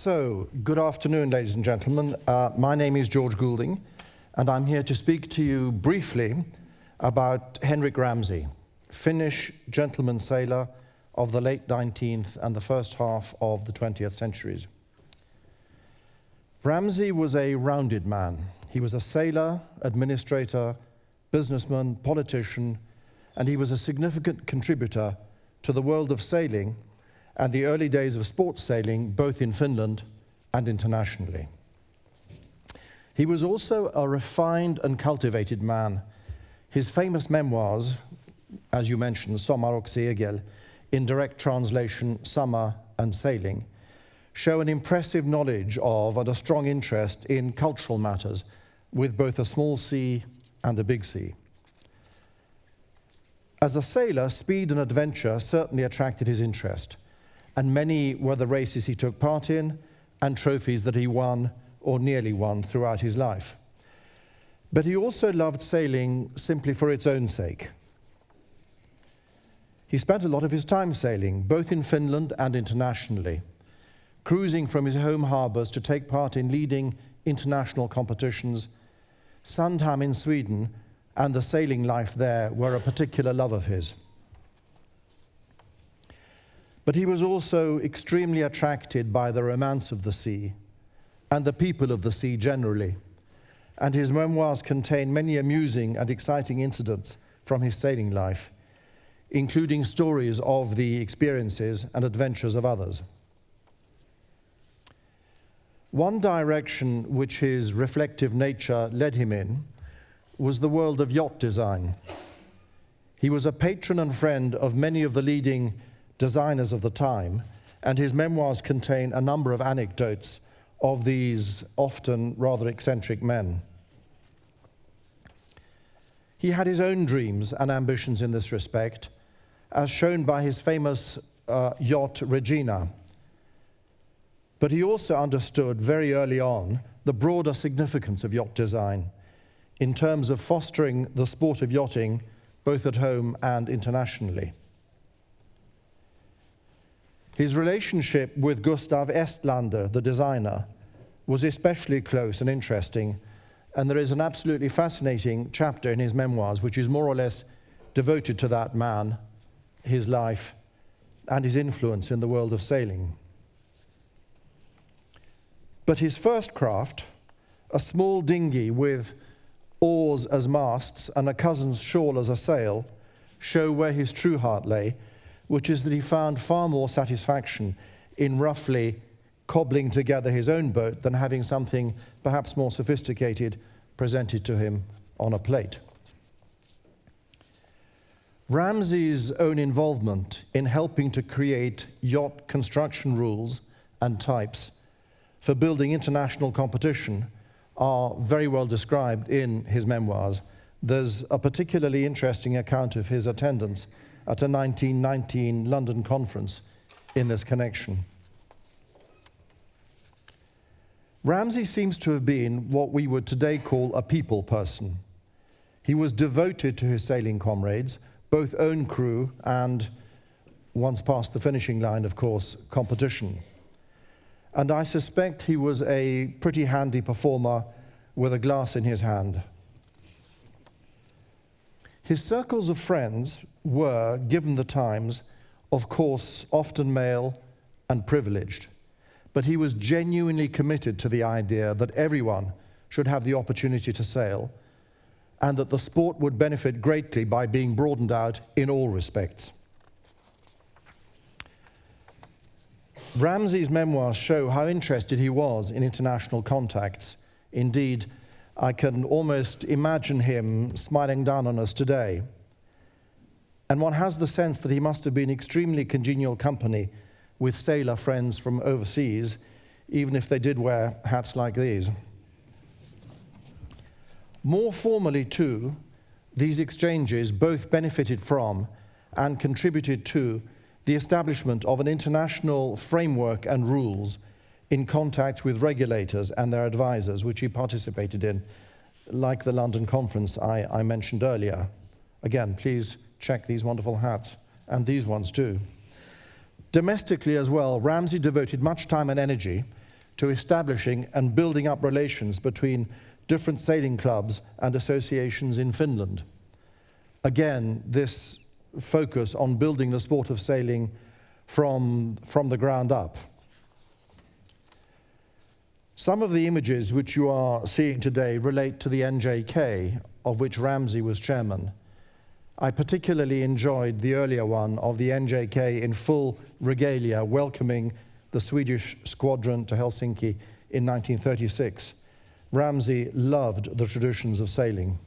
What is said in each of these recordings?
So, good afternoon, ladies and gentlemen. My name is George Goulding, and I'm here to speak to you briefly about Henrik Ramsay, Finnish gentleman sailor of the late 19th and the first half of the 20th centuries. Ramsay was a rounded man. He was a sailor, administrator, businessman, politician, and he was a significant contributor to the world of sailing and the early days of sports sailing, both in Finland and internationally. He was also a refined and cultivated man. His famous memoirs, as you mentioned, Sommar och segel, in direct translation, Summer and Sailing, show an impressive knowledge of and a strong interest in cultural matters with both a small sea and a big sea. As a sailor, speed and adventure certainly attracted his interest, and many were the races he took part in and trophies that he won or nearly won throughout his life. But he also loved sailing simply for its own sake. He spent a lot of his time sailing, both in Finland and internationally, cruising from his home harbours to take part in leading international competitions. Sandhamn in Sweden and the sailing life there were a particular love of his. But he was also extremely attracted by the romance of the sea and the people of the sea generally, and his memoirs contain many amusing and exciting incidents from his sailing life, including stories of the experiences and adventures of others. One direction which his reflective nature led him in was the world of yacht design. He was a patron and friend of many of the leading designers of the time, and his memoirs contain a number of anecdotes of these often rather eccentric men. He had his own dreams and ambitions in this respect, as shown by his famous yacht Regina. But he also understood very early on the broader significance of yacht design in terms of fostering the sport of yachting both at home and internationally. His relationship with Gustav Estlander, the designer, was especially close and interesting, and there is an absolutely fascinating chapter in his memoirs which is more or less devoted to that man, his life, and his influence in the world of sailing. But his first craft, a small dinghy with oars as masts and a cousin's shawl as a sail, show where his true heart lay, which is that he found far more satisfaction in roughly cobbling together his own boat than having something perhaps more sophisticated presented to him on a plate. Ramsay's own involvement in helping to create yacht construction rules and types for building international competition are very well described in his memoirs. There's a particularly interesting account of his attendance at a 1919 London conference in this connection. Ramsay seems to have been what we would today call a people person. He was devoted to his sailing comrades, both own crew and, once past the finishing line, of course, competition. And I suspect he was a pretty handy performer with a glass in his hand. His circles of friends were, given the times, of course, often male and privileged. But he was genuinely committed to the idea that everyone should have the opportunity to sail, and that the sport would benefit greatly by being broadened out in all respects. Ramsay's memoirs show how interested he was in international contacts. Indeed, I can almost imagine him smiling down on us today. And one has the sense that he must have been extremely congenial company with sailor friends from overseas, even if they did wear hats like these. More formally, too, these exchanges both benefited from and contributed to the establishment of an international framework and rules in contact with regulators and their advisors, which he participated in, like the London conference I mentioned earlier. Again, please check these wonderful hats, and these ones too. Domestically as well, Ramsay devoted much time and energy to establishing and building up relations between different sailing clubs and associations in Finland. Again, this focus on building the sport of sailing from the ground up. Some of the images which you are seeing today relate to the NJK, of which Ramsay was chairman. I particularly enjoyed the earlier one of the NJK in full regalia welcoming the Swedish squadron to Helsinki in 1936. Ramsay loved the traditions of sailing.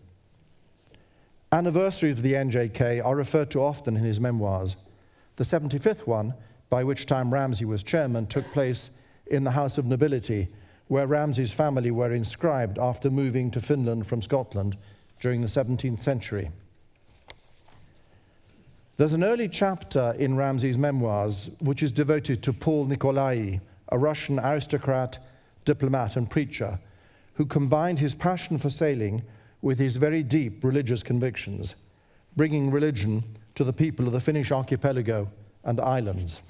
Anniversaries of the NJK are referred to often in his memoirs. The 75th one, by which time Ramsay was chairman, took place in the House of Nobility, where Ramsay's family were inscribed after moving to Finland from Scotland during the 17th century. There's an early chapter in Ramsay's memoirs which is devoted to Paul Nicolai, a Russian aristocrat, diplomat and preacher, who combined his passion for sailing with his very deep religious convictions, bringing religion to the people of the Finnish archipelago and islands.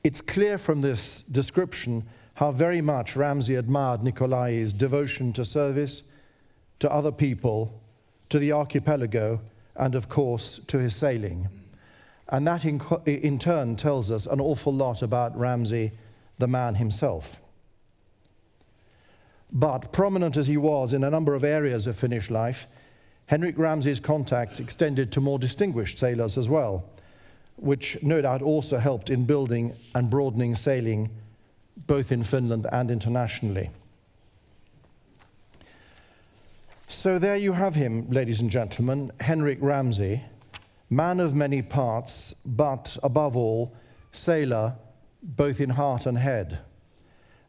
It's clear from this description how very much Ramsay admired Nicolai's devotion to service, to other people, to the archipelago, and of course to his sailing. And that in turn tells us an awful lot about Ramsay, the man himself. But prominent as he was in a number of areas of Finnish life, Henrik Ramsay's contacts extended to more distinguished sailors as well, which no doubt also helped in building and broadening sailing both in Finland and internationally. So there you have him, ladies and gentlemen, Henrik Ramsay, man of many parts, but above all, sailor both in heart and head.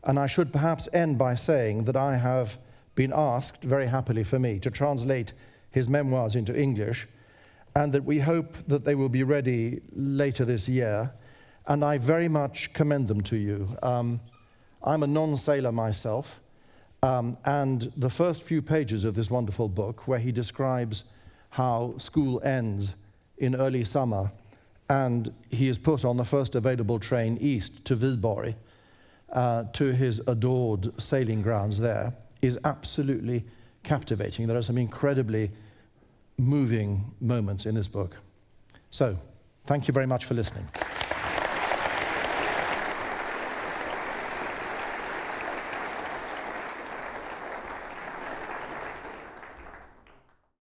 And I should perhaps end by saying that I have been asked, very happily for me, to translate his memoirs into English, and that we hope that they will be ready later this year, and I very much commend them to you. I'm a non-sailor myself, and the first few pages of this wonderful book, where he describes how school ends in early summer, and he is put on the first available train east to Viborg, to his adored sailing grounds there, is absolutely captivating. There are some incredibly moving moments in this book. So, thank you very much for listening.